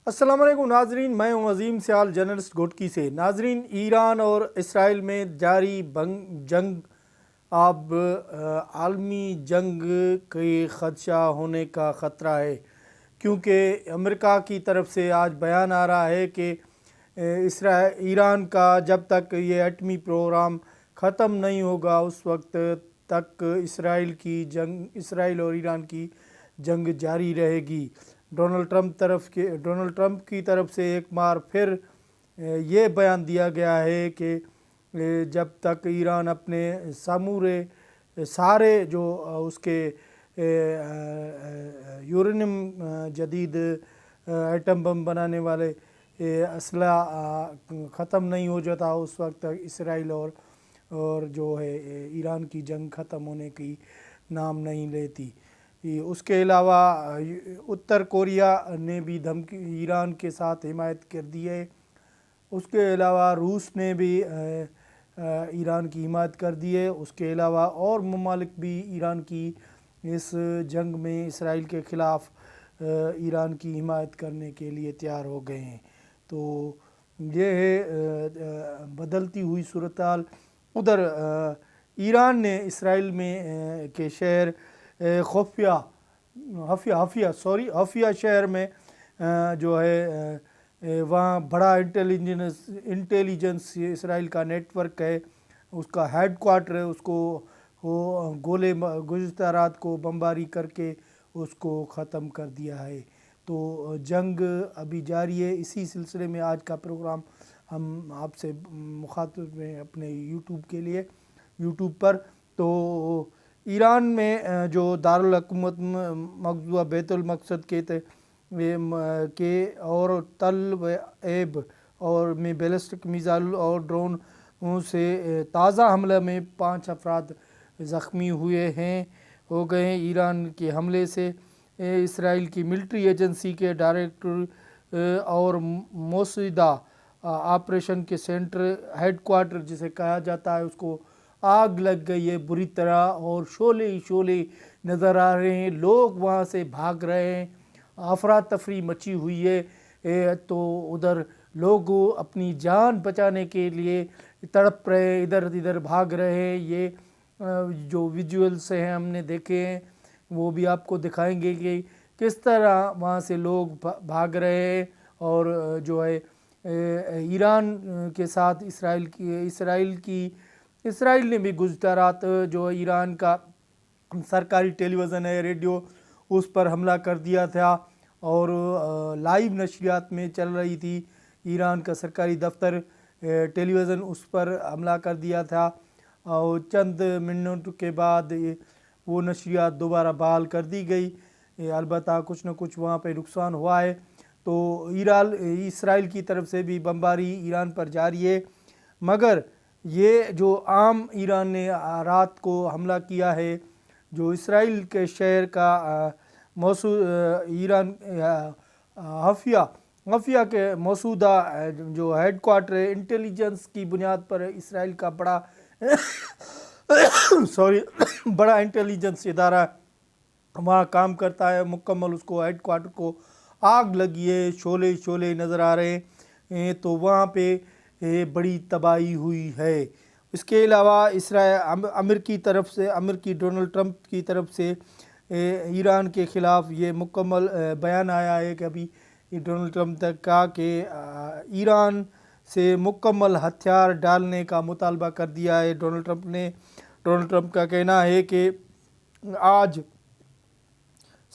السلام علیکم ناظرین، میں ہوں عظیم سیال جرنلسٹ گھوٹکی سے۔ ناظرین، ایران اور اسرائیل میں جاری جنگ اب عالمی جنگ کے خدشہ ہونے کا خطرہ ہے، کیونکہ امریکہ کی طرف سے آج بیان آ رہا ہے کہ ایران کا جب تک یہ ایٹمی پروگرام ختم نہیں ہوگا اس وقت تک اسرائیل اور ایران کی جنگ جاری رہے گی۔ ڈونلڈ ٹرمپ کی طرف سے ایک بار پھر یہ بیان دیا گیا ہے کہ جب تک ایران اپنے سارے جو اس کے یورینیم جدید ایٹم بم بنانے والے اسلحہ ختم نہیں ہو جاتا اس وقت تک اسرائیل اور جو ہے ایران کی جنگ ختم ہونے کی نام نہیں لیتی۔ اس کے علاوہ اتر کوریا نے بھی ایران کے ساتھ حمایت کر دی ہے۔ اس کے علاوہ روس نے بھی ایران کی حمایت کر دی ہے۔ اس کے علاوہ اور ممالک بھی ایران کی اس جنگ میں اسرائیل کے خلاف ایران کی حمایت کرنے کے لیے تیار ہو گئے ہیں۔ تو یہ ہے بدلتی ہوئی صورتحال۔ ادھر ایران نے اسرائیل میں کے شہر حفیہ شہر میں جو ہے وہاں بڑا انٹیلیجنس اسرائیل کا نیٹ ورک ہے، اس کا ہیڈ کوارٹر ہے، اس کو وہ گزشتہ رات کو بمباری کر کے اس کو ختم کر دیا ہے۔ تو جنگ ابھی جاری ہے۔ اسی سلسلے میں آج کا پروگرام ہم آپ سے مخاطب ہیں اپنے یوٹیوب پر۔ تو ایران میں جو دارالحکومت مقبوضہ بیت المقدس کے اور تل ایب اور میں بیلسٹک میزائل اور ڈرون سے تازہ حملہ میں 5 افراد زخمی ہو گئے ہیں۔ ایران کے حملے سے اسرائیل کی ملٹری ایجنسی کے ڈائریکٹر اور موسادہ آپریشن کے سینٹر ہیڈ کوارٹر جسے کہا جاتا ہے اس کو آگ لگ گئی ہے بری طرح، اور شعلے نظر آ رہے ہیں، لوگ وہاں سے بھاگ رہے ہیں، افراتفری مچی ہوئی ہے۔ تو ادھر لوگ اپنی جان بچانے کے لیے تڑپ رہے، ادھر بھاگ رہے ہیں۔ یہ جو ویجولز ہیں ہم نے دیکھے ہیں، وہ بھی آپ کو دکھائیں گے کہ کس طرح وہاں سے لوگ بھاگ رہے ہیں۔ اور جو ہے ایران کے ساتھ اسرائیل نے بھی گزشتہ رات جو ایران کا سرکاری ٹیلی ویژن ہے، ریڈیو، اس پر حملہ کر دیا تھا، اور لائیو نشریات میں چل رہی تھی۔ ایران کا سرکاری دفتر ٹیلی ویژن اس پر حملہ کر دیا تھا، اور چند منٹ کے بعد وہ نشریات دوبارہ بحال کر دی گئی۔ البتہ کچھ نہ کچھ وہاں پہ نقصان ہوا ہے۔ تو اسرائیل کی طرف سے بھی بمباری ایران پر جاری ہے، مگر یہ جو عام ایران نے رات کو حملہ کیا ہے، جو اسرائیل کے شہر کا ایران حفیہ کے موسودہ جو ہیڈ کوارٹر ہے، انٹیلیجنس کی بنیاد پر اسرائیل کا بڑا انٹیلیجنس ادارہ وہاں کام کرتا ہے مکمل، اس کو ہیڈ کوارٹر کو آگ لگی ہے، شعلے نظر آ رہے ہیں۔ تو وہاں پہ بڑی تباہی ہوئی ہے۔ اس کے علاوہ امریکی ڈونلڈ ٹرمپ کی طرف سے ایران کے خلاف یہ مکمل بیان آیا ہے کہ ابھی ڈونلڈ ٹرمپ تک کہا کہ ایران سے مکمل ہتھیار ڈالنے کا مطالبہ کر دیا ہے ڈونلڈ ٹرمپ کا کہنا ہے کہ آج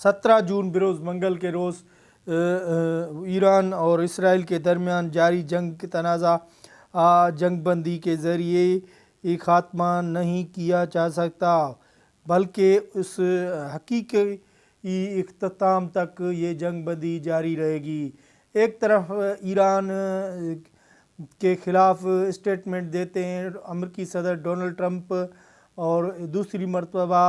17 جون بروز منگل کے روز ایران اور اسرائیل کے درمیان جاری جنگ کے تنازع جنگ بندی کے ذریعے خاتمہ نہیں کیا جا سکتا، بلکہ اس حقیقی اختتام تک یہ جنگ بندی جاری رہے گی۔ ایک طرف ایران کے خلاف اسٹیٹمنٹ دیتے ہیں امریکی صدر ڈونلڈ ٹرمپ، اور دوسری مرتبہ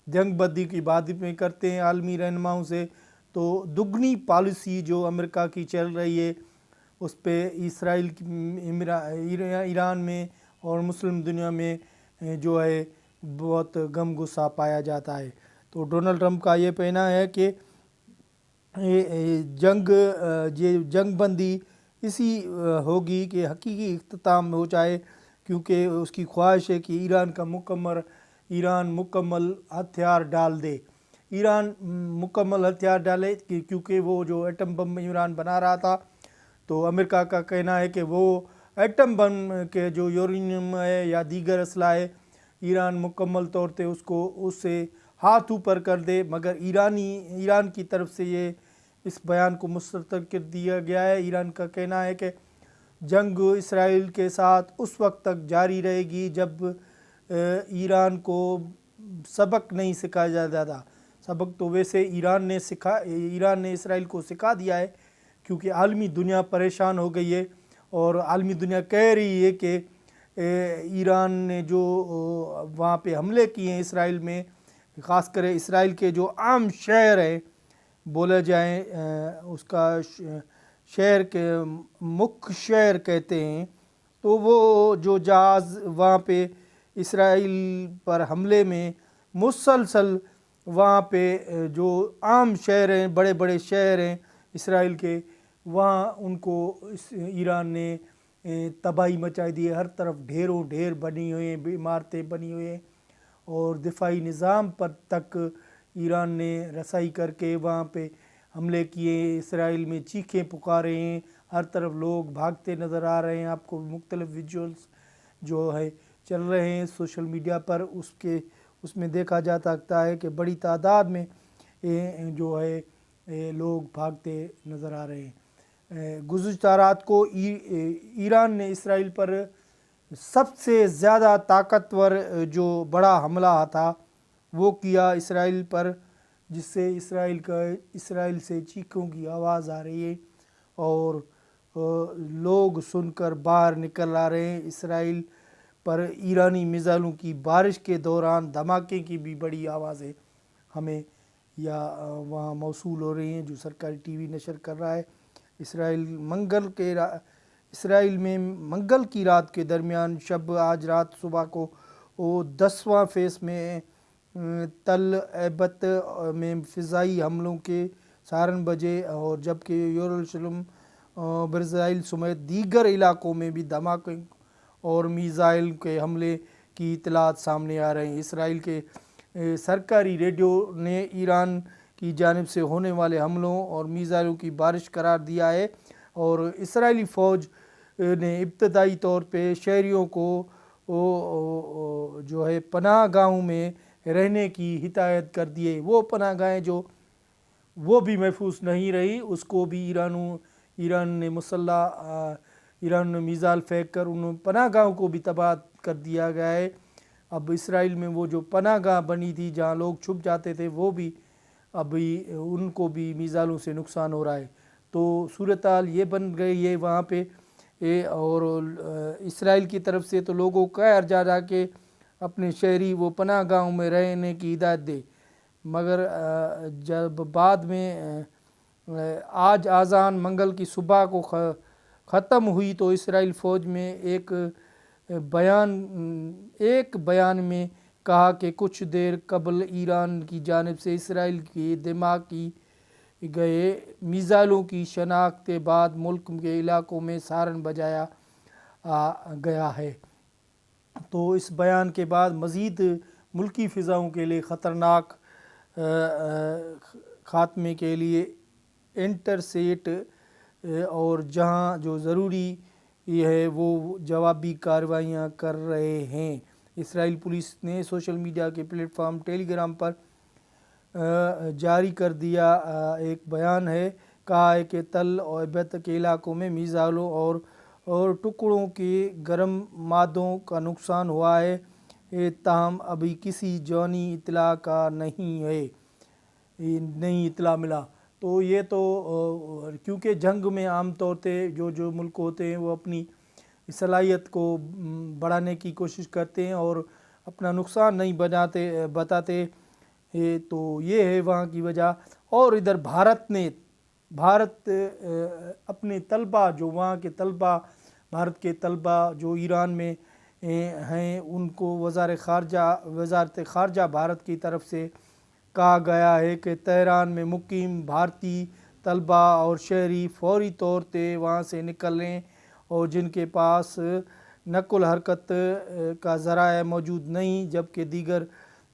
جنگ بندی کی بات میں کرتے ہیں عالمی رہنماؤں سے۔ تو دگنی پالیسی جو امریکہ کی چل رہی ہے اس پہ ایران میں اور مسلم دنیا میں جو ہے بہت غم غصہ پایا جاتا ہے۔ تو ڈونلڈ ٹرمپ کا یہ کہنا ہے کہ یہ جنگ بندی اسی ہوگی کہ حقیقی اختتام ہو جائے، کیونکہ اس کی خواہش ہے کہ ایران مکمل ہتھیار ڈال دے، ایران مکمل ہتھیار ڈالے، کیونکہ وہ جو ایٹم بم ایران بنا رہا تھا، تو امریکہ کا کہنا ہے کہ وہ ایٹم بم کے جو یورینیم ہے یا دیگر اسلحہ ہے، ایران مکمل طور پہ اس سے ہاتھ اوپر کر دے، مگر ایران کی طرف سے اس بیان کو مسترد کر دیا گیا ہے۔ ایران کا کہنا ہے کہ جنگ اسرائیل کے ساتھ اس وقت تک جاری رہے گی جب ایران کو سبق نہیں سکھایا جاتا۔ سبق تو ویسے ایران نے اسرائیل کو سکھا دیا ہے، کیونکہ عالمی دنیا پریشان ہو گئی ہے، اور عالمی دنیا کہہ رہی ہے کہ ایران نے جو وہاں پہ حملے کیے ہیں اسرائیل میں، خاص کر اسرائیل کے جو عام شہر ہیں بولے جائیں، اس کا شہر کے مکھ شہر کہتے ہیں، تو وہ جو جہاز وہاں پہ اسرائیل پر حملے میں مسلسل وہاں پہ جو عام شہر ہیں، بڑے بڑے شہر ہیں اسرائیل کے، وہاں ان کو ایران نے تباہی مچائی دی ہے۔ ہر طرف ڈھیروں ڈھیر بنی ہوئے ہیں، عمارتیں بنی ہوئے ہیں، اور دفاعی نظام پر تک ایران نے رسائی کر کے وہاں پہ حملے کیے۔ اسرائیل میں چیخیں پکارے ہیں، ہر طرف لوگ بھاگتے نظر آ رہے ہیں۔ آپ کو مختلف ویژولز جو ہے چل رہے ہیں سوشل میڈیا پر، اس میں دیکھا جا سکتا ہے کہ بڑی تعداد میں جو ہے لوگ بھاگتے نظر آ رہے ہیں۔ گزشتہ رات کو ایران نے اسرائیل پر سب سے زیادہ طاقتور جو بڑا حملہ تھا وہ کیا اسرائیل پر، جس سے اسرائیل سے چیخوں کی آواز آ رہی ہے، اور لوگ سن کر باہر نکل آ رہے ہیں۔ اسرائیل پر ایرانی میزائلوں کی بارش کے دوران دھماکے کی بھی بڑی آوازیں ہمیں وہاں موصول ہو رہی ہیں، جو سرکاری ٹی وی نشر کر رہا ہے۔ اسرائیل میں منگل کی رات کے درمیان آج رات صبح کو 10واں فیز میں تل ایبت میں فضائی حملوں کے سائرن بجے، اور جبکہ یروشلم، برزائل سمیت دیگر علاقوں میں بھی دھماکے اور میزائل کے حملے کی اطلاعات سامنے آ رہے ہیں۔ اسرائیل کے سرکاری ریڈیو نے ایران کی جانب سے ہونے والے حملوں اور میزائلوں کی بارش قرار دیا ہے، اور اسرائیلی فوج نے ابتدائی طور پہ شہریوں کو جو ہے پناہ گاہوں میں رہنے کی ہدایت کر دی ہے۔ وہ پناہ گاہیں جو وہ بھی محفوظ نہیں رہی، اس کو بھی ایران نے میزائل پھینک کر ان پناہ گاہوں کو بھی تباہ کر دیا گیا ہے۔ اب اسرائیل میں وہ جو پناہ گاہ بنی تھی جہاں لوگ چھپ جاتے تھے، وہ بھی ابھی ان کو بھی میزائلوں سے نقصان ہو رہا ہے۔ تو صورتحال یہ بن گئی ہے وہاں پہ، اور اسرائیل کی طرف سے تو لوگوں کو کہا جا کے اپنے شہری وہ پناہ گاہوں میں رہنے کی ہدایت دے، مگر جب بعد میں آج آذان منگل کی صبح کو ختم ہوئی تو اسرائیل فوج میں ایک بیان میں کہا کہ کچھ دیر قبل ایران کی جانب سے اسرائیل کی دھماکی گئے میزائلوں کی شناخت کے بعد ملک کے علاقوں میں سائرن بجایا گیا ہے۔ تو اس بیان کے بعد مزید ملکی فضاؤں کے لیے خطرناک خاتمے کے لیے انٹرسیٹ اور جہاں جو ضروری ہے وہ جوابی کارروائیاں کر رہے ہیں۔ اسرائیل پولیس نے سوشل میڈیا کے پلیٹ فارم ٹیلی گرام پر جاری کر دیا ایک بیان ہے، کہا ہے کہ تل ایبت کے علاقوں میں میزائلوں اور ٹکڑوں کے گرم مادوں کا نقصان ہوا ہے، تاہم ابھی کسی جانی اطلاع کا نہیں اطلاع ملا۔ تو یہ تو کیونکہ جنگ میں عام طور پہ جو ملک ہوتے ہیں وہ اپنی صلاحیت کو بڑھانے کی کوشش کرتے ہیں اور اپنا نقصان نہیں بتاتے، تو یہ ہے وہاں کی وجہ۔ اور ادھر بھارت اپنے طلبہ جو وہاں کے طلبہ، بھارت کے طلبہ جو ایران میں ہیں، ان کو وزارت خارجہ بھارت کی طرف سے کہا گیا ہے کہ تہران میں مقیم بھارتی طلبہ اور شہری فوری طور پہ وہاں سے نکلیں، اور جن کے پاس نقل و حرکت کا ذرائع موجود نہیں، جبکہ دیگر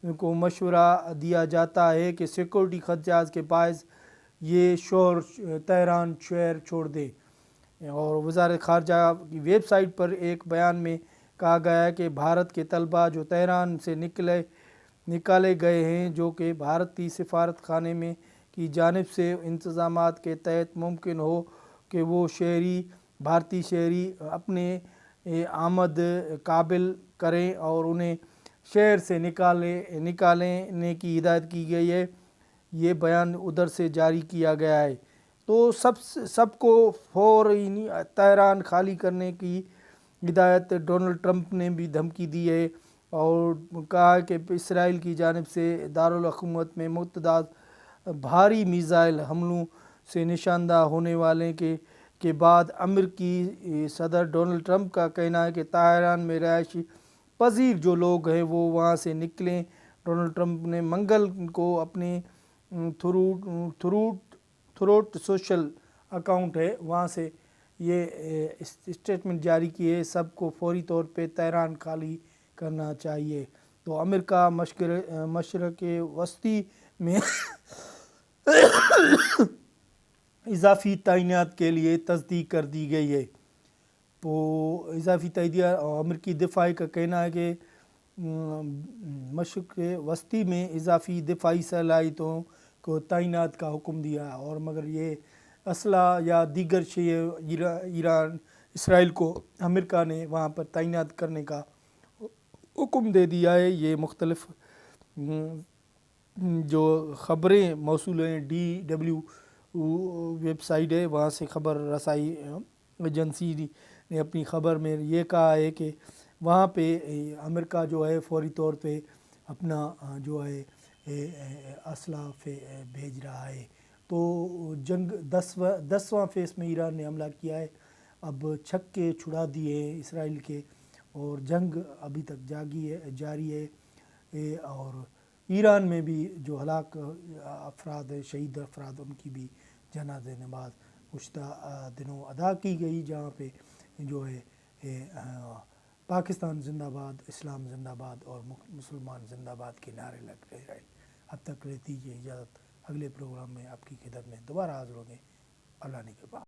کو مشورہ دیا جاتا ہے کہ سیکورٹی خدشات کے باعث یہ تہران شہر چھوڑ دیں۔ اور وزارت خارجہ کی ویب سائٹ پر ایک بیان میں کہا گیا ہے کہ بھارت کے طلبہ جو تہران سے نکالے گئے ہیں، جو کہ بھارتی سفارت خانے میں کی جانب سے انتظامات کے تحت ممکن ہو کہ وہ بھارتی شہری اپنے آمد قابل کریں اور انہیں شہر سے نکالنے کی ہدایت کی گئی ہے۔ یہ بیان ادھر سے جاری کیا گیا ہے۔ تو سب کو فوری تہران خالی کرنے کی ہدایت ڈونلڈ ٹرمپ نے بھی دھمکی دی ہے، اور کہا کہ اسرائیل کی جانب سے دارالحکومت میں متعدد بھاری میزائل حملوں سے نشاندہ ہونے والے کے بعد امریکی صدر ڈونلڈ ٹرمپ کا کہنا ہے کہ تہران میں رہائش پذیر جو لوگ ہیں وہ وہاں سے نکلیں۔ ڈونلڈ ٹرمپ نے منگل کو اپنے تھروٹ سوشل اکاؤنٹ ہے وہاں سے یہ اسٹیٹمنٹ جاری کی ہے، سب کو فوری طور پہ تہران خالی کرنا چاہیے۔ تو امریکہ مشرق وسطی میں اضافی تعینات کے لیے تصدیق کر دی گئی ہے۔ تو اضافی تعینات، امریکی دفاع کا کہنا ہے کہ مشرق وسطی میں اضافی دفاعی صلاحیتوں کو تعینات کا حکم دیا، اور مگر یہ اسلحہ یا دیگر اسرائیل کو امریکہ نے وہاں پر تعینات کرنے کا حکم دے دیا ہے۔ یہ مختلف جو خبریں موصول ہیں DW ویب سائٹ ہے، وہاں سے خبر رسائی ایجنسی نے اپنی خبر میں یہ کہا ہے کہ وہاں پہ امریکہ جو ہے فوری طور پہ اپنا جو ہے اسلحہ بھیج رہا ہے۔ تو جنگ 10واں فیس میں ایران نے حملہ کیا ہے، اب چھکے چھڑا دیے ہیں اسرائیل کے، اور جنگ ابھی تک جاری ہے، اور ایران میں بھی جو ہلاک افراد ہیں، شہید افراد، ان کی بھی جنازہ نماز گزشتہ دنوں ادا کی گئی، جہاں پہ جو ہے پاکستان زندہ باد، اسلام زندہ باد اور مسلمان زندہ باد کے نعرے لگ رہے ہیں۔ اب تک لیتی یہ اجازت، اگلے پروگرام میں آپ کی خدمت میں دوبارہ حاضر ہوں گے۔ اللہ نے کے بعد۔